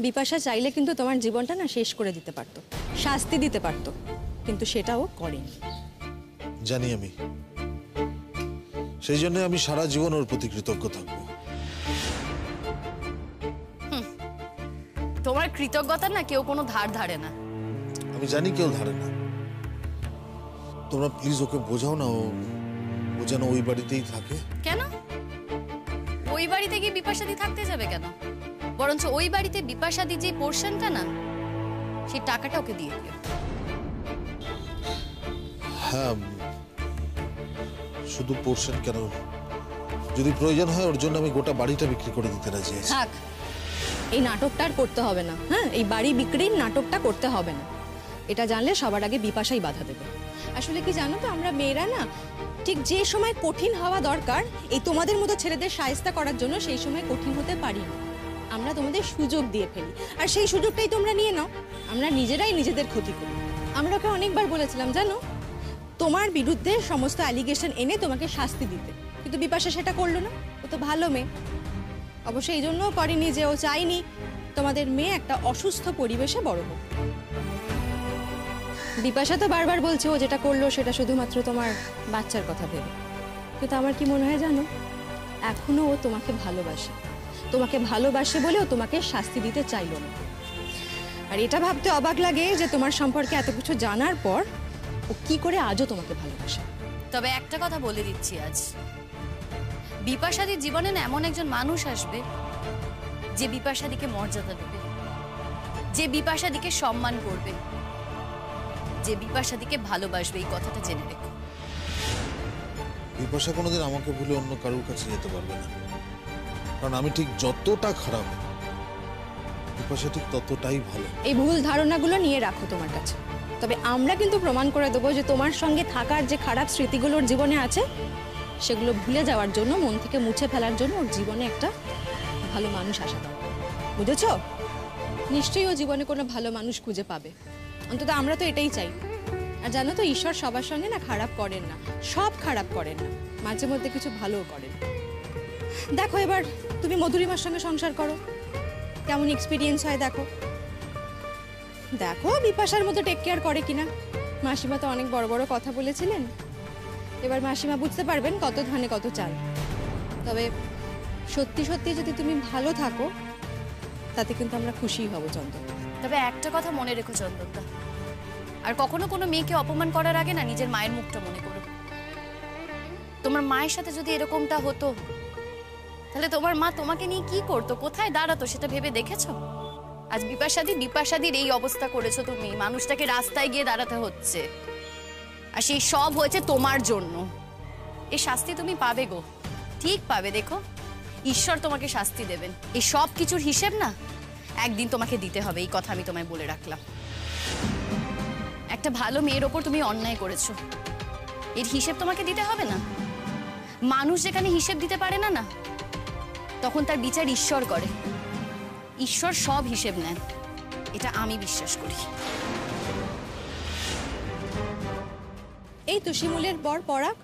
বিপাশা চাইলে কিন্তু তোমার জীবনটা না শেষ করে দিতে পারতো, শাস্তি দিতে পারতো, কিন্তু সেটাও করেনি। জানি আমি, সেই জন্য আমি সারা জীবন ওর প্রতি কৃতজ্ঞ থাকবো। তোমার কৃতজ্ঞতা না কেউ কোনো ধার ধারে না। আমি জানি কেউ ধারে না। তোমরা প্লিজ ওকে বোঝাও না, ও যেন ওই বাড়িতেই থাকে। কেন ওই বাড়িতে গিয়ে বিপাশাদি থাকতে যাবে কেন? বরঞ্চ ওই বাড়িতে বিপাশাদি যে পোর্শনটা না, সেই টাকাটা ওকে দিয়ে দিও। হ্যাঁ, শুধু পোর্শন কেন, যদি প্রয়োজন হয় ওর জন্য আমি গোটা বাড়িটা বিক্রি করে দিতে রাজি আছি। থাক, এই নাটকটা আর করতে হবে না। হ্যাঁ, এই বাড়ি বিক্রির নাটকটা করতে হবে না। এটা জানলে সবার আগে বিপাশাই বাধা দেবে। আসলে কি জানো তো, আমরা মেয়েরা না ঠিক যে সময় কঠিন হওয়া দরকার এই তোমাদের মতো ছেলেদের শায়েস্তা করার জন্য, সেই সময় কঠিন হতে পারি না। আমরা তোমাদের সুযোগ দিয়ে ফেলি, আর সেই সুযোগটাই তোমরা নিয়ে নাও। আমরা নিজেরাই নিজেদের ক্ষতি করি। আমরা ওকে অনেকবার বলেছিলাম জানো, তোমার বিরুদ্ধে সমস্ত অ্যালিগেশন এনে তোমাকে শাস্তি দিতে, কিন্তু বিপাশা সেটা করলো না। ও তো ভালো মেয়ে, অবশ্যই এই জন্যও করেনি যে ও চাইনি তোমাদের মেয়ে একটা অসুস্থ পরিবেশে বড় হোক। বিপাশা তো বারবার বলছে ও যেটা করলো সেটা শুধুমাত্র তোমার বাচ্চার কথা ভেবে, কিন্তু আমার কি মনে হয় জানো, এখনো ও তোমাকে ভালোবাসে। তোমাকে ভালোবাসে বলে ও তোমাকে শাস্তি দিতে চাইলো না। আর এটা ভাবতে অবাক লাগে যে তোমার সম্পর্কে এত কিছু জানার পর ও কি করে আজও তোমাকে ভালোবাসে। তবে একটা কথা বলে দিচ্ছি, আজ বিপাশাদির জীবনে না এমন একজন মানুষ আসবে যে বিপাশাদিকে মর্যাদা দেবে, যে বিপাশাদিকে সম্মান করবে, যে বিপাশাদিকে ভালোবাসবে। এই কথাটা জেনে রেখো। বিপাশা কোনোদিন আমাকে ভুলে অন্য কারোর কাছে যেতে পারবে না, কারণ আমি ঠিক যতটা খারাপ বিপাশা ঠিক ততটাই ভালো। এই ভুল ধারণাগুলো নিয়ে রাখো তোমার কাছে। তবে আমরা কিন্তু প্রমাণ করে দেবো যে তোমার সঙ্গে থাকার যে খারাপ স্মৃতিগুলোর জীবনে আছে সেগুলো ভুলে যাওয়ার জন্য, মন থেকে মুছে ফেলার জন্য ওর জীবনে একটা ভালো মানুষ আসা দরকার। বুঝেছো? নিশ্চয়ই ও জীবনে কোনো ভালো মানুষ খুঁজে পাবে, অন্তত আমরা তো এটাই চাই। আর জানো তো, ঈশ্বর সবার সঙ্গে না খারাপ করেন না, সব খারাপ করেন না, মাঝে মধ্যে কিছু ভালোও করেন। দেখো এবার তুমি মধুরিমার সঙ্গে সংসার করো, কেমন এক্সপিরিয়েন্স হয় দেখো। দেখো বিপাশার মতো টেক কেয়ার করে কিনা। মাসিমা তো অনেক বড় বড় কথা বলেছিলেন, এবার মাসিমা বুঝতে পারবেন কত ধানে কত চাল। তবে সত্যি সত্যি যদি তুমি ভালো থাকো তাতে কিন্তু আমরা খুশি হব চন্দন। তবে একটা কথা মনে রেখো চন্দনদা, আর কখনো কোনো মেয়েকে অপমান করার আগে না নিজের মায়ের মুখটা মনে করো। তোমার মায়ের সাথে যদি এরকমটা হতো তাহলে তোমার মা তোমাকে নিয়ে কি করতো, কোথায় দাঁড়াতো সেটা ভেবে দেখেছো? আজ বিপাশাদির এই অবস্থা করেছো তুমি, মানুষটাকে রাস্তায় গিয়ে দাঁড়াতে হচ্ছে, আর সেই সব হয়েছে তোমার জন্য। এই শাস্তি তুমি পাবে গো, ঠিক পাবে। দেখো, ঈশ্বর তোমাকে শাস্তি দেবেন। এই সব কিছুর হিসেব না একদিন তোমাকে দিতে হবে, এই কথা আমি তোমায় বলে রাখলাম। একটা ভালো মেয়ের ওপর তুমি অন্যায় করেছো, এর হিসেব তোমাকে দিতে হবে না? মানুষ যেখানে হিসেব দিতে পারে না, তখন তার বিচার ঈশ্বর করে। ঈশ্বর সব হিসেব নেন, এটা আমি বিশ্বাস করি। এই তো শিমুলের পর পরাগ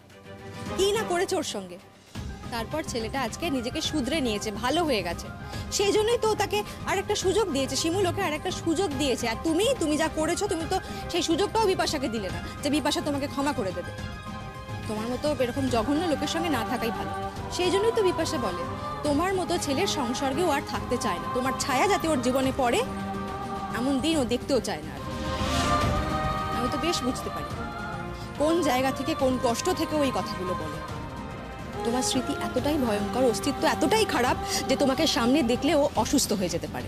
কি না করেছে ওর সঙ্গে, তারপর ছেলেটা আজকে নিজেকে শুধরে নিয়েছে, ভালো হয়ে গেছে। সেই জন্যই তো তাকে আর একটা সুযোগ দিয়েছে, শিমুল ওকে আর একটা সুযোগ দিয়েছে। আর তুমি যা করেছো, তুমি তো সেই সুযোগটাও বিপাশাকে দিলে না যে বিপাশা তোমাকে ক্ষমা করে দেবে। তোমার মতো এরকম জঘন্য লোকের সঙ্গে না থাকাই ভালো। সেই জন্যই তো বিপাশা বলে তোমার মতো ছেলের সংসর্গেও আর থাকতে চায় না, তোমার ছায়া যাতে ওর জীবনে পড়ে এমন দিন ও দেখতেও চায় না। আমি তো বেশ বুঝতে পারি কোন জায়গা থেকে, কোন কষ্ট থেকে ওই কথাগুলো বলে। তোমার স্মৃতি এতটাই ভয়ঙ্কর, অস্তিত্ব এতটাই খারাপ যে তোমাকে সামনে দেখলে ও অসুস্থ হয়ে যেতে পারে।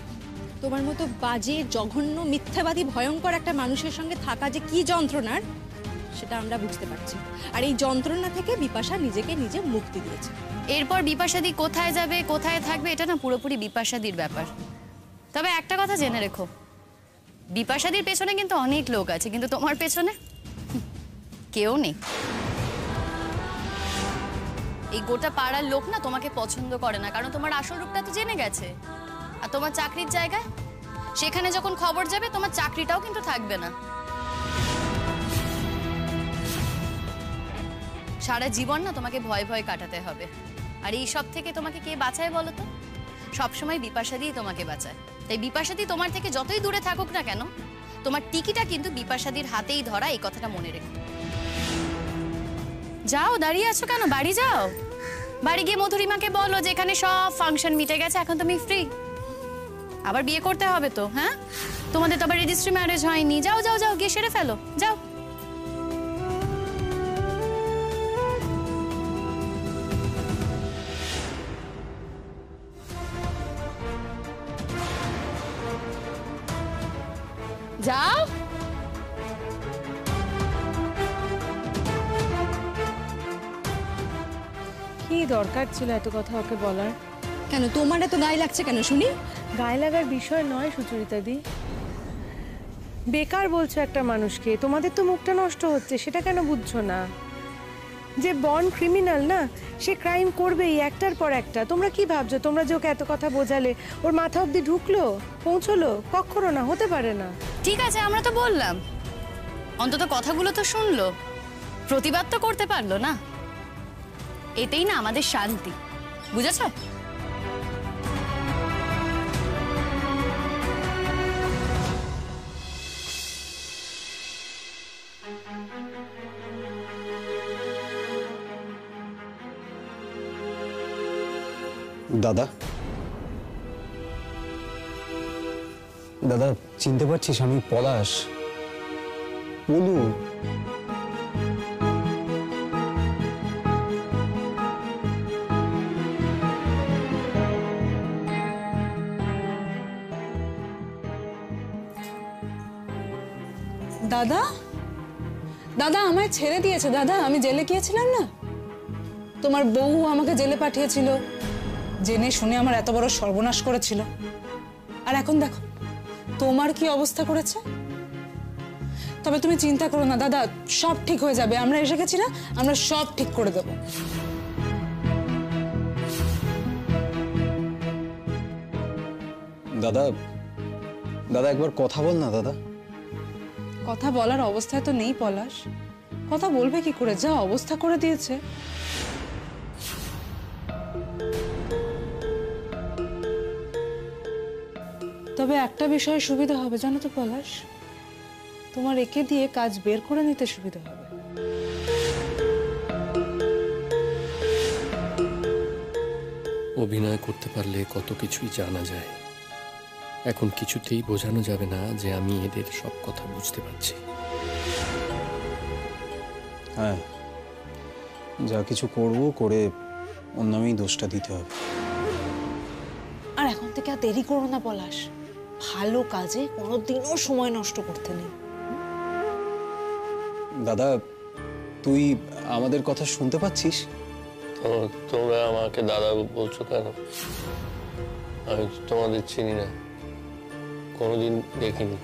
তোমার মতো বাজে, জঘন্য, মিথ্যাবাদী, ভয়ঙ্কর একটা মানুষের সঙ্গে থাকা যে কি যন্ত্রণার সেটা আমরা বুঝতে পারছি। আর এই যন্ত্রণা থেকে বিপাশা নিজেকে নিজে মুক্তি দিয়েছে। এরপর বিপাশাদি কোথায় যাবে, কোথায় থাকবে, এটা না পুরোপুরি বিপাশাদির ব্যাপার। তবে একটা কথা জেনে রেখো, বিপাশাদির পেছনে কিন্তু অনেক লোক আছে, কিন্তু তোমার পেছনে কেউ নেই। এই গোটা পাড়ার লোক না তোমাকে পছন্দ করে না, কারণ তোমার আসল রূপটা তো জেনে গেছে। আর তোমার চাকরির জায়গায়, সেখানে যখন খবর যাবে তোমার চাকরিটাও কিন্তু থাকবে না। সারা জীবন না তোমাকে ভয় ভয় কাটাতে হবে। আর এই সব থেকে তোমাকে কে বাঁচায় বলো তো? সবসময় বিপাশাদিই তোমাকে বাঁচায়। তাই বিপাশাদি তোমার থেকে যতই দূরে থাকুক না কেন, তোমার টিকিটা কিন্তু বিপাশাদির হাতেই ধরা, এই কথাটা মনে রেখো। যাও, দাঁড়িয়ে আছো কেন? বাড়ি যাও। বাড়ি গিয়ে মধুরিমাকে বলো যে এখানে সব ফাংশন মিটে গেছে, এখন তুমি ফ্রি। আবার বিয়ে করতে হবে তো, হ্যাঁ? তোমাদের তো আবার রেজিস্ট্রি ম্যারেজ হয়নি। যাও যাও যাও, গিয়ে সেরে ফেলো, যাও। যাও। কি দরকার ছিল এত কথা ওকে বলার? কেন তোমার এত গায়ে লাগছে কেন শুনি? গায়ে লাগার বিষয় নয় সুচরিতা দি, বেকার বলছো একটা মানুষকে। তোমাদের তো মুখটা নষ্ট হচ্ছে, সেটা কেন বুঝছো না? যে বর্ন ক্রিমিনাল না, সে ক্রাইম করবেই একটার পর একটা। তোমরা কি ভাবছো? তোমরা যে ওকে এত কথা বোঝালে, ওর মাথা অবধি ঢুকলো, পৌঁছলো? কখনো না, হতে পারে না। ঠিক আছে, আমরা তো বললাম, অন্তত কথাগুলো তো শুনলো, প্রতিবাদ তো করতে পারলো না। এতেই না আমাদের শান্তি, বুঝেছ? দাদা, দাদা চিনতে পারছিস? আমি পলাশ, বলু। দাদা, দাদা আমায় ছেড়ে দিয়েছে। দাদা, আমি জেলে গিয়েছিলাম না, তোমার বউ আমাকে জেলে পাঠিয়েছিল, জেনে শুনে আমার এত বড় সর্বনাশ করেছিল। আর এখন দেখো তোমার কি অবস্থা করেছে। তবে তুমি চিন্তা করো না দাদা, সব ঠিক হয়ে যাবে। আমরা এসে গেছি না, আমরা সব ঠিক করে দেব। দাদা, দাদা একবার কথা বল না দাদা। কথা বলার অবস্থায় তো নেই পলাশ, কথা বলবে কি করে, যা অবস্থা করে দিয়েছে। তবে একটা বিষয়ে সুবিধা হবে জানো তো পলাশ, তোমার একে দিয়ে কাজ বের করে নিতে সুবিধা হবে। অভিনয় করতে পারলে কত কিছুই জানা যায়। এখন কিছুতেই বোঝানো যাবে না যে আমি এদের সব কথা বুঝতে পারছি। হ্যাঁ, যা কিছু করব করে ওর নামেই দোষটা দিতে হবে। আর এখন থেকে আর দেরি করো না পলাশ, ভালো কাজে কোনোদিনও সময় নষ্ট করতে নেই। দাদা, তুই আমাদের কথা শুনতে পাচ্ছিস? তোমরা আমাকে দাদা বলছো কেন? আমি তোমাদের চিনি না, কোনোদিন দেখিনি।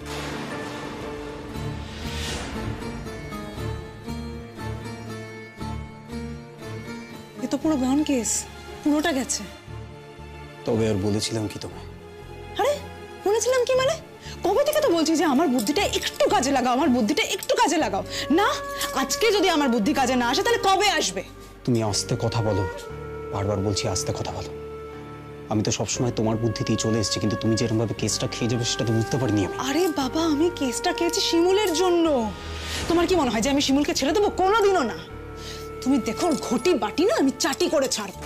এ তো পুরো গন কেস, পুরোটা গেছে। তবে আর বলেছিলাম কি তোমায়? আরে বলেছিলাম কি মানে? কবে থেকে তো বলছি যে আমার বুদ্ধিটা একটু কাজে লাগাও, আমার বুদ্ধিটা একটু কাজে লাগাও। না, আজকে যদি আমার বুদ্ধি কাজে না আসে তাহলে কবে আসবে? তুমি আস্তে কথা বলো, বারবার বলছি আস্তে কথা বলো। আমি তো সবসময় তোমার বুদ্ধিতেই চলে এসেছি, কিন্তু তুমি যেরকম ভাবে কেসটা খেয়ে যাবে সেটা তো বুঝতে পারিনি আমি। আরে বাবা, আমি কেসটা খেয়েছি শিমুলের জন্য। তোমার কি মনে হয় যে আমি শিমুলকে ছেড়ে দেবো? কোনোদিনও না। তুমি দেখো, ওর ঘটি বাটি না আমি চাটি করে ছাড়বো।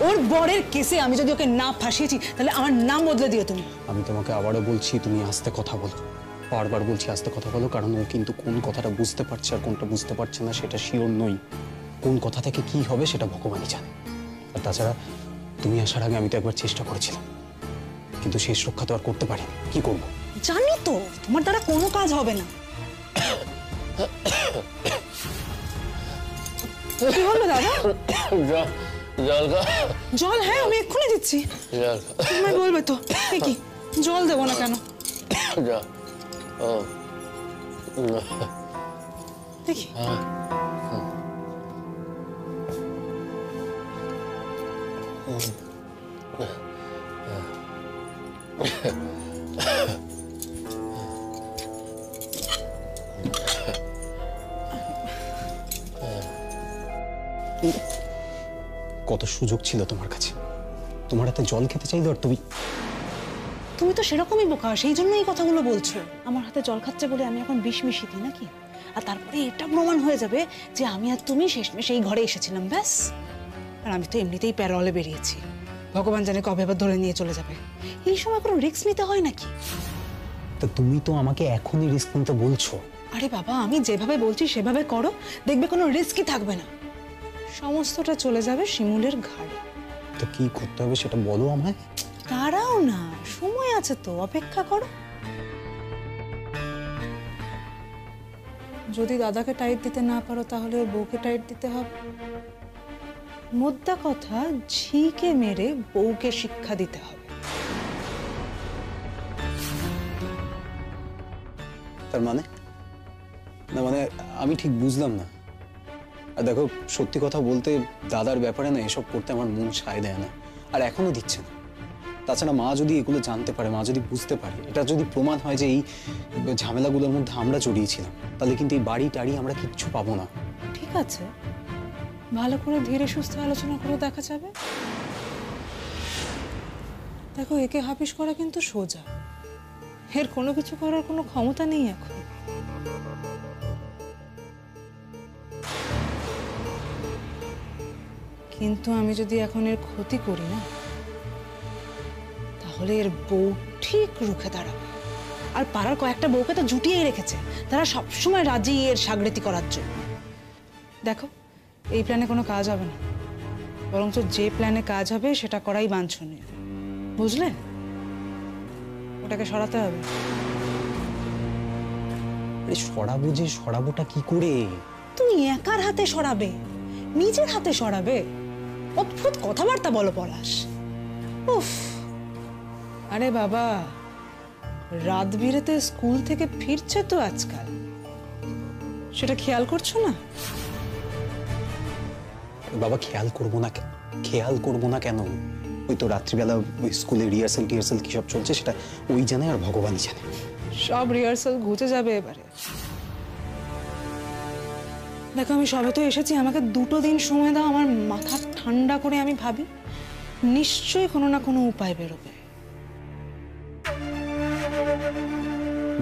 ওর বরের কেসে আমি যদি ওকে না ফাঁসিয়েছি তাহলে আমার নাম বদলে দিও তুমি। আমি তোমাকে আবারও বলছি তুমি আস্তে কথা বলো, বারবার বলছি আস্তে কথা বলো, কারণ ও কিন্তু কোন কথাটা বুঝতে পারছে আর কোনটা বুঝতে পারছে না সেটা শিওর নই। কোন কথা থেকে কি হবে সেটা ভগবানই জানে। আর তাছাড়া তুমি আসার আগে আমি তো একবার চেষ্টা করেছিলাম, কিন্তু শেষ রক্ষা তো আর করতে পারিনি। কি করবো? জানি তো তোমার দ্বারা কোনো কাজ হবে না। কি হলো দাদা? জল খা। জল? হ্যাঁ, আমি এক্ষুনি দিচ্ছি। জল খা। তোমায় বলবে তো কি জল দেবো না কেন? জল। ও দেখি। কত সুযোগ ছিল তোমার কাছে, তোমার হাতে জল খেতে চাইলো আর তুমি তো সেরকমই বোকা, সেই জন্য এই কথাগুলো বলছো। আমার হাতে জল খাচ্ছে বলে আমি এখন বিষ মিশিয়ে দিই নাকি? আর তারপরে এটা প্রমাণ হয়ে যাবে যে আমি আর তুমি শেষমেশ এই ঘরে এসেছিলাম, ব্যাস। আর আমি তো এমনিতেই প্যারোলে বেরিয়েছি, ভগবান জানে কবে আবার ধরে নিয়ে চলে যাবে। এই সময় কোনো রিস্ক নিতে হয় নাকি? তো তুমি তো আমাকে এখনই রিস্ক নিতে বলছো। আরে বাবা, আমি যেভাবে বলছি সেভাবে করো, দেখবে কোনো রিস্কই থাকবে না, সমস্তটা চলে যাবে শিমুলের ঘাড়ে। তো কি করতে হবে সেটা বলো আমায়। দাঁড়াও না, সময় আছে তো, অপেক্ষা করো। যদি দাদাকে টাইট দিতে না পারো তাহলে ওর বউকে টাইট দিতে হবে। মোদ্দা কথা, ঝিকে মেরে বউকে শিক্ষা দিতে হবে। তার মানে না, মানে আমি ঠিক বুঝলাম না। আর দেখো, সত্যি কথা বলতে দাদার ব্যাপারে না এসব করতে আমার মন সায় দেয় না, আর এখনো দিচ্ছে না। তাছাড়া মা যদি এগুলো জানতে পারে, মা যদি বুঝতে পারে, এটা যদি প্রমাণ হয় যে এই ঝামেলাগুলোর মধ্যে আমরা জড়িয়েছিলাম, তাহলে কিন্তু এই বাড়ি টাড়ি আমরা কিচ্ছু পাবো না। ঠিক আছে, ভালো করে ধীরে সুস্থে আলোচনা করে দেখা যাবে। দেখো, একে হাফিস করা কিন্তু সোজা, এর কোনো কিছু করার কোনো ক্ষমতা নেই এখন। কিন্তু আমি যদি এখন এর ক্ষতি করি না, তাহলে এর বউ ঠিক রুখে দাঁড়াবে। আর পাড়ার কয়েকটা বউকে তো জুটিয়েই রেখেছে, তারা সবসময় রাজি এর সাগরেতি করার জন্য। দেখো, এই প্ল্যানে কোনো কাজ হবে না, বরঞ্চ যে প্ল্যানে কাজ হবে সেটা করাই বাঞ্ছনীয়, বুঝলে? ওটাকে সরাতে হবে। সরাবো যে সরাবোটা কি করে? তুমি একার হাতে সরাবে? নিজের হাতে সরাবে? অদ্ভুত কথাবার্তা বলো পলাশ। উফ, আরে বাবা, রাত বিরেতে স্কুল থেকে ফিরছে তো আজকাল, সেটা খেয়াল করছো না? বাবা, খেয়াল করবো না কেন? ওই তো রাত্রিবেলা ওই স্কুলে রিহার্সাল কি সব চলছে সেটা ওই জানে আর ভগবানই জানে। সব রিহার্সাল ঘুচে যাবে এবারে। দেখো, আমি সবে তো এসেছি, আমাকে 2 দিন সময় দাও, আমার মাথা ঠান্ডা করে আমি ভাবি, নিশ্চয়ই কোনো না কোনো উপায় বেরোবে।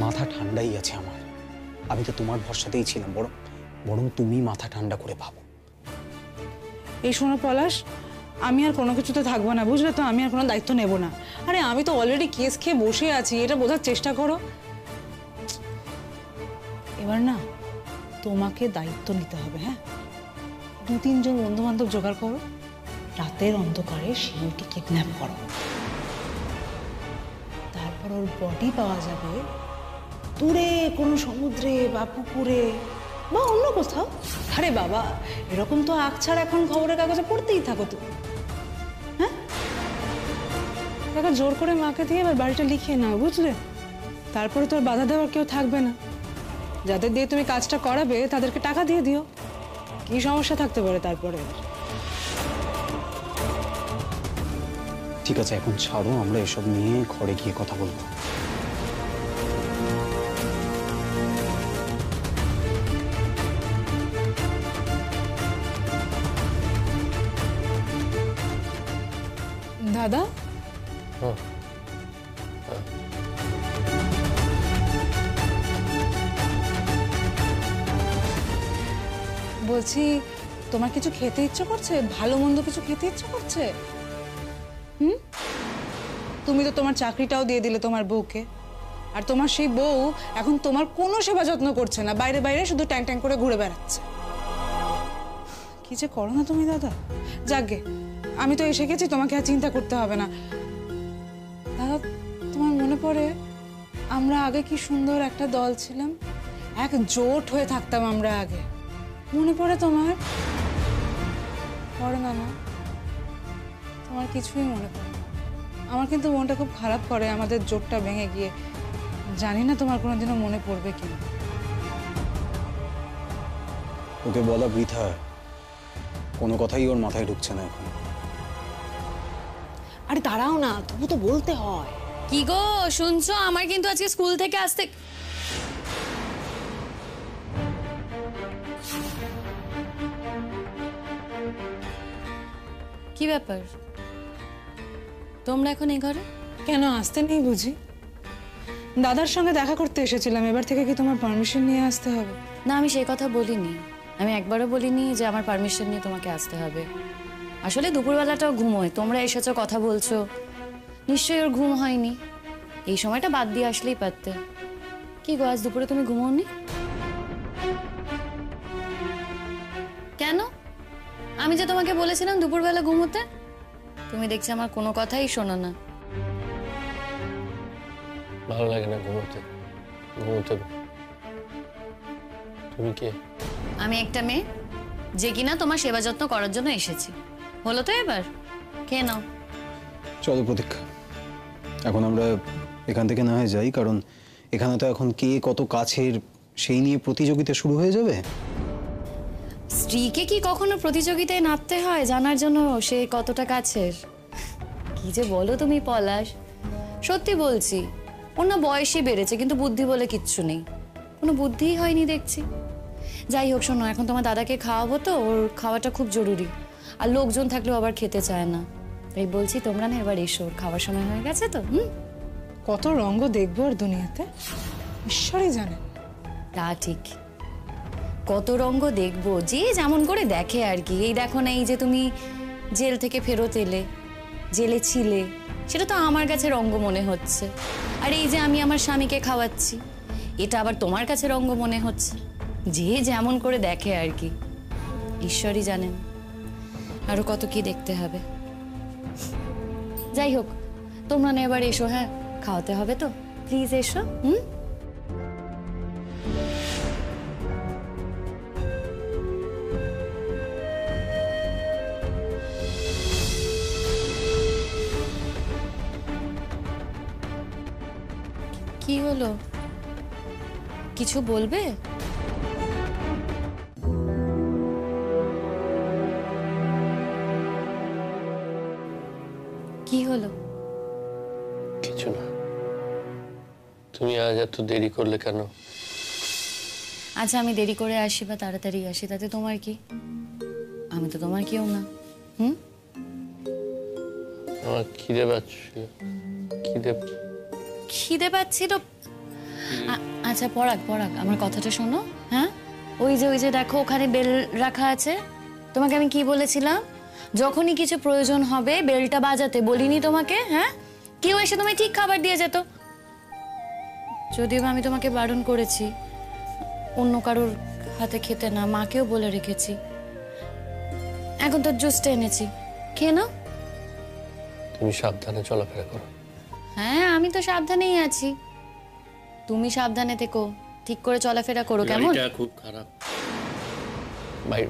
মাথা ঠান্ডাই আছে আমার, আমি তো তোমার ভরসাতেই ছিলাম। বরং তুমি মাথা ঠান্ডা করে ভাবো। এই শোনো পলাশ, আমি আর কোনো কিছুতে থাকবো না, বুঝলে তো? আমি আর কোনো দায়িত্ব নেব না। আরে আমি তো অলরেডি কেস খেয়ে বসে আছি, এটা বোঝার চেষ্টা করো। এবার না, তোমাকে দায়িত্ব নিতে হবে। হ্যাঁ, 2-3 জন বন্ধু বান্ধব জোগাড় করো, রাতের অন্ধকারে শিমুলকে কিডন্যাপ করো, তারপর ওর বডি পাওয়া যাবে দূরে কোনো সমুদ্রে বা পুকুরে বা অন্য কোথাও। আরে বাবা, এরকম তো আকছাড় এখন খবরের কাগজে পড়তেই থাকো তুমি। হ্যাঁ, জোর করে মাকে দিয়ে এবার বাড়িটা লিখিয়ে নাও, বুঝলে? তারপরে তো আর বাধা দেওয়ার কেউ থাকবে না। যাদের দিয়ে তুমি কাজটা করাবে তাদেরকে টাকা দিয়ে দিও, কি সমস্যা থাকতে পারে তারপরে? ঠিক আছে, এখন ছাড়ো, আমরা এসব নিয়ে ঘরে গিয়ে কথা বলবো। দাদা, বলছি, তোমার কিছু খেতে ইচ্ছে করছে? ভালো মন্দ কিছু খেতে ইচ্ছে করছে? তুমি তো তোমার চাকরিটাও দিয়ে দিলে তোমার বউকে, আর তোমার সেই বউ এখন তোমার কোনো সেবা যত্ন করছে না, বাইরে বাইরে শুধু ট্যাং ট্যাং করে ঘুরে বেড়াচ্ছে। কি যে করো না তুমি দাদা। যাকগে, আমি তো এসে গেছি, তোমাকে আর চিন্তা করতে হবে না। দাদা, তোমার মনে পড়ে আমরা আগে কি সুন্দর একটা দল ছিলাম, একজোট হয়ে থাকতাম আমরা আগে? মনে পড়ে তোমার? পড়ে না? না, তোমার কিছুই মনে পড়ে না। আমার কিন্তু মনটা খুব খারাপ করে আমাদের জোটটা ভেঙে গিয়ে। জানি না তোমার কোনোদিনও মনে পড়বে কিনা। ওকে বলা বৃথা, কোনো কথাই ওর মাথায় ঢুকছে না এখন। আরে দাঁড়াও না, তবু তো বলতে হয়। কি গো, শুনছো? আমার কিন্তু আজকে স্কুল থেকে আসতে কি ব্যাপার? তোমরা এখন এই ঘরে কেন আসতে নেই বুঝি? দাদার সঙ্গে দেখা করতে এসেছিলাম, এবার থেকে কি তোমার পারমিশন নিয়ে আসতে হবে? না, আমি সেই কথা বলিনি। আমি একবারও বলিনি যে আমার পারমিশন নিয়ে তোমাকে আসতে হবে। আসলে দুপুরবেলাটাও ঘুমোয়, তোমরা এসেছো কথা বলছো, নিশ্চয়ই ওর ঘুম হয়নি। এই সময়টা বাদ দিয়ে আসলেই পারতে। কি গো, আজ দুপুরে তুমি ঘুমোওনি কেন? আমি যে তোমাকে বলেছিলাম দুপুরবেলা ঘুমোতে, তুমি দেখছি আমার কোনো কথাই শোনো না। ভালো লাগে না ঘুমোতে। তুমি কে? আমি একটা মেয়ে যে কিনা তোমার সেবা যত্ন করার জন্য এসেছি। হলো তো এবার? খেয়ে নাও। চলো প্রতীক্ষা, এখন আমরা এখান থেকে না হয়ে যাই, কারণ এখানে তো এখন কে কত কাছের সেই নিয়ে প্রতিযোগিতা শুরু হয়ে যাবে। স্ত্রীকে কি কখনো প্রতিযোগিতায় নামতে হয় জানার জন্য সে কতটা কাছের? কি যে বলো তুমি পলাশ, সত্যি বলছি, ওর না বয়সই বেড়েছে কিন্তু বুদ্ধি বলে কিচ্ছু নেই, কোনো বুদ্ধিই হয়নি দেখছি। যাই হোক শোনো, এখন তোমার দাদাকে খাওয়াবো তো, ওর খাওয়াটা খুব জরুরি, আর লোকজন থাকলেও আবার খেতে চায় না। তাই বলছি তোমরা না এবার এসো, খাওয়ার সময় হয়ে গেছে তো। কত রঙ্গ দেখবো আর দুনিয়াতে, ঈশ্বরই জানেন। তা ঠিক, কত রঙ্গ দেখবো, যে যেমন করে দেখে আর কি। এই দেখো না, এই যে তুমি জেল থেকে ফেরত এলে, জেলে ছিলে, সেটা তো আমার কাছে রঙ্গ মনে হচ্ছে। আর এই যে আমি আমার স্বামীকে খাওয়াচ্ছি, এটা আবার তোমার কাছে রঙ্গ মনে হচ্ছে। যে যেমন করে দেখে আর কি, ঈশ্বরই জানেন আরো কত কি দেখতে হবে। যাই হোক, তোমরা না এবার এসো। হ্যাঁ, খাওয়াতে হবে তো, প্লিজ এসো। কি হলো, কিছু বলবে? কি হলো? কিছু না। তুমি আজ এত দেরি করলে কেন? আচ্ছা, আমি দেরি করে আসি বা তাড়াতাড়ি আসি তাতে তোমার কি? আমি তো তোমার কেউ না। আমার খিদে পাচ্ছিল। খিদে পাচ্ছিল? আচ্ছা পরাগ, আমার কথাটা শোনো। হ্যাঁ, ওই যে দেখো ওখানে বেল রাখা আছে, তোমাকে আমি কি বলেছিলাম? যখনই কিছু প্রয়োজন হবে বেলটা বাজাতে বলিনি তোমাকে? হ্যাঁ, কেউ এসে তোমায় ঠিক খাবার দিয়ে যেত। যদিও আমি তোমাকে বারণ করেছি অন্য কারোর হাতে খেতে না, মাকেও বলে রেখেছি। এখন তো জুসটা এনেছি, খেয়ে নাও। তুমি সাবধানে চলাফেরা করো। হ্যাঁ, আমি তো সাবধানেই আছি, তুমি সাবধানে থেকো, ঠিক করে চলাফেরা করো। কেমন? বাড়িটা খুব খারাপ,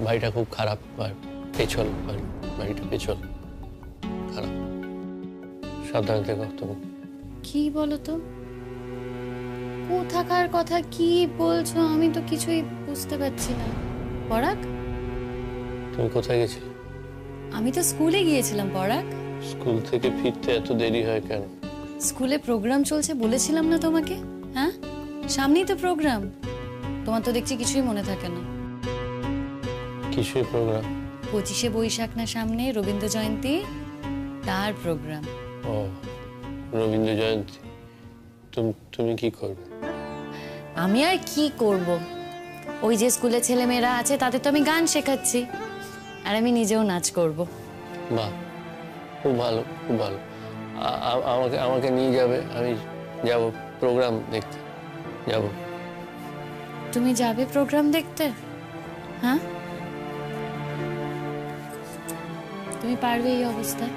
বাড়িটা খুব খারাপ, পেছল, বাড়িটা পেছল খারাপ, সাবধানে থেকো তুমি। কি বলো তো, কোথাকার কথা কি বলছো? আমি তো কিছুই বুঝতে পারছি না। পরাগ, তুমি কোথায় গেছিলে? আমি তো স্কুলে গিয়েছিলাম পরাগ। স্কুল থেকে ফিরতে এত দেরি হয় কেন? স্কুলে প্রোগ্রাম চলছে বলেছিলাম না তোমাকে? হ্যাঁ, সামনেই তো প্রোগ্রাম, তোমার তো দেখছি কিছুই মনে থাকে না। কিসের প্রোগ্রাম? 25শে বৈশাখ না সামনে, রবীন্দ্র জয়ন্তী, তার প্রোগ্রাম। ও, রবীন্দ্র জয়ন্তী। তুমি কি করবে? আমি আর কি করব, ওই যে স্কুলে ছেলেমেয়েরা আছে তাদের তো আমি গান শেখাচ্ছি, আর আমি নিজেও নাচ করব। বাহ, খুব ভালো, খুব ভালো। আমাকে নিয়ে যাবে, আমি যাব প্রোগ্রাম দেখতে যাব। তুমি যাবে প্রোগ্রাম দেখতে? হ্যাঁ, তুমি পারবে এই অবস্থায়?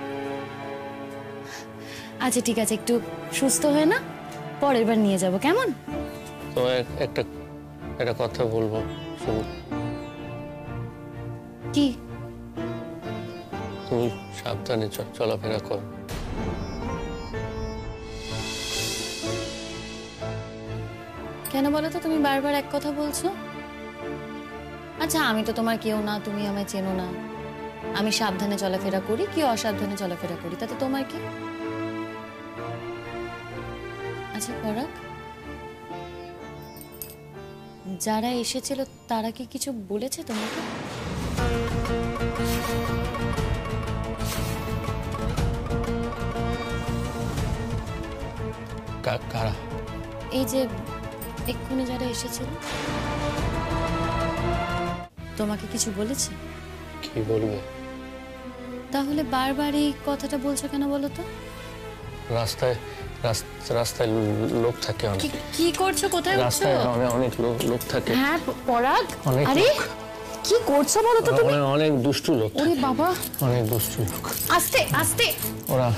আচ্ছা ঠিক আছে, একটু সুস্থ হয়ে না পরের বার নিয়ে যাব, কেমন? তোমার একটা কথা বলবো, শুনো। কি? তুমি সাবধানে চলাফেরা করো। কেন বলো তো, তুমি বারবার এক কথা বলছো? আচ্ছা, আমি তো তোমার কেউ না, তুমি আমায় চেনো না। আমি সাবধানে চলাফেরা করি কি অসাবধানে চলাফেরা করি তাতে তোমার কি? আচ্ছা পরাগ, যারা এসেছিল তারা কি কিছু বলেছে তোমাকে? কারা? এই যে এক্ষুনি যারা এসেছিল। তোমাকে কিছু বলেছে? কি বলবে? তাহলে বারবার এই কথাটা বলছো কেন বলো তো? রাস্তায় রাস্তায় লোক থাকে অনেক। কি করছো? কোথায় উঠছো? রাস্তায় অনেক লোক থাকে। হ্যাঁ পরাগ, অনেক আরে লোক। কি করছো বলো তো তুমি? অনেক দুষ্টু লোক। ওরে বাবা, অনেক দুষ্টু লোক। আস্তে আস্তে। ওরা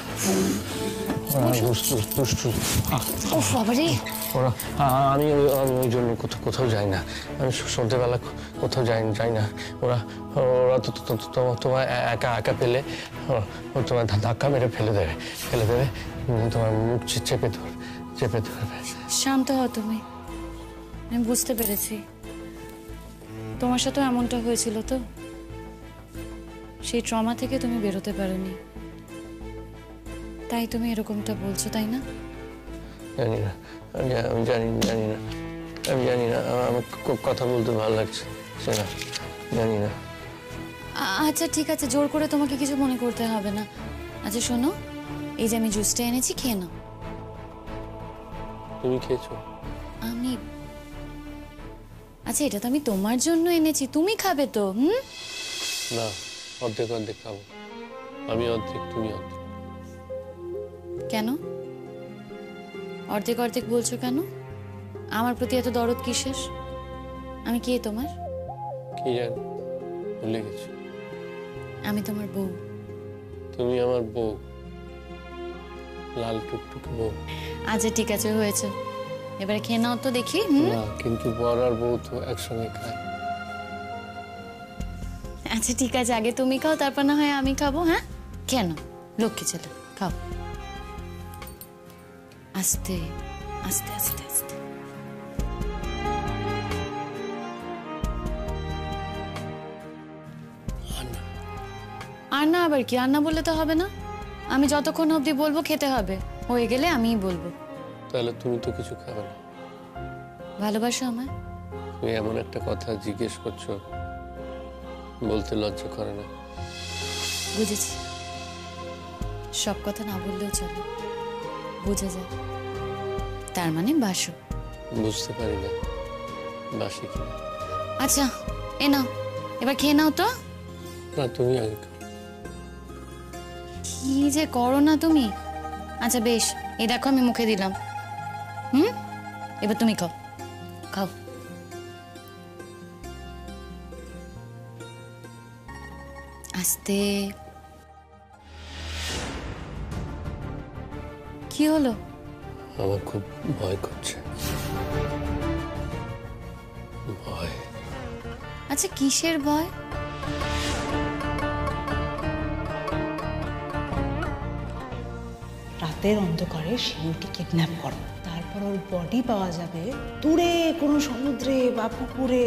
দুষ্টু। ও বাবা রে। ওরা আমি ওই জন্য কোথাও যাই না। আমি সন্ধ্যেবেলা কোথাও যাই না। ওরা তোমার একা পেলে তোমার ধাক্কা মেরে ফেলে দেবে। তোমার মুখ চেপে ধরবে। শান্ত হও তুমি। আমি বুঝতে পেরেছি তোমার সাথে এমনটা হয়েছিল, তো সেই ট্রমা থেকে তুমি বেরোতে পারোনি, তাই তুমি এরকমটা বলছো, তাই না? জানি না, আমি জানি না। আমার কথা বলতে ভালো লাগছে না, জানি না। আচ্ছা ঠিক আছে, জোর করে তোমাকে কিছু মনে করতে হবে না। আচ্ছা শোনো, এই যে আমি জুসটা এনেছি, খেয়ে নাও। তুমি খেয়েছো? আমি আচ্ছা, এটা তো আমি তোমার জন্য এনেছি, তুমি খাবে তো? না, অর্ধেক খাবো। আমি অর্ধেক, তুমি অর্ধেক। কেন অর্ধেক বলছো কেন? আমার প্রতি এত দরদ কিসের? আমি কে তোমার? কি জানি, ভুলে গেছি। আমি তোমার বউ। তুমি আমার বউ, লাল টুকটুকে বউ। আচ্ছা ঠিক আছে, হয়েছে, এবারে খেয়ে নাও তো দেখি। না, কিন্তু বর আর বউ তো একসঙ্গে খায়। আচ্ছা ঠিক আছে, আগে তুমি খাও, তারপর না হয় আমি খাবো। হ্যাঁ, কেন? লক্ষ্মী ছেলে, খাও। আস্তে আস্তে আস্তে আস্তে। আর না, আবার কি? আর না বললে তো হবে না। আমি যতক্ষণ অবধি বলবো খেতে হবে, হয়ে গেলে আমিই বলবো। তাহলে তুমি তো কিছু খাবে না। ভালোবাসো আমায়? তুমি এমন একটা কথা জিজ্ঞেস করছো, বলতে লজ্জা করে না? বুঝেছি, সব কথা না বললেও চলে, বুঝে যায়। তার মানে বাসো। বুঝতে পারি না বাসি কি। আচ্ছা এ নাও, এবার খেয়ে নাও তো। না, তুমি আগে খাও। কি যে করো না তুমি। আচ্ছা বেশ, এই দেখো আমি মুখে দিলাম। এবার তুমি খাও, খাও। আস্তে। কি হলো? আমার খুব ভয় করছে। ভয়? আচ্ছা কিসের ভয়? রাতের অন্ধকারে শিউকে কিডন্যাপ করো, তারপর ওর বডি পাওয়া যাবে দূরে কোনো সমুদ্রে বা পুকুরে।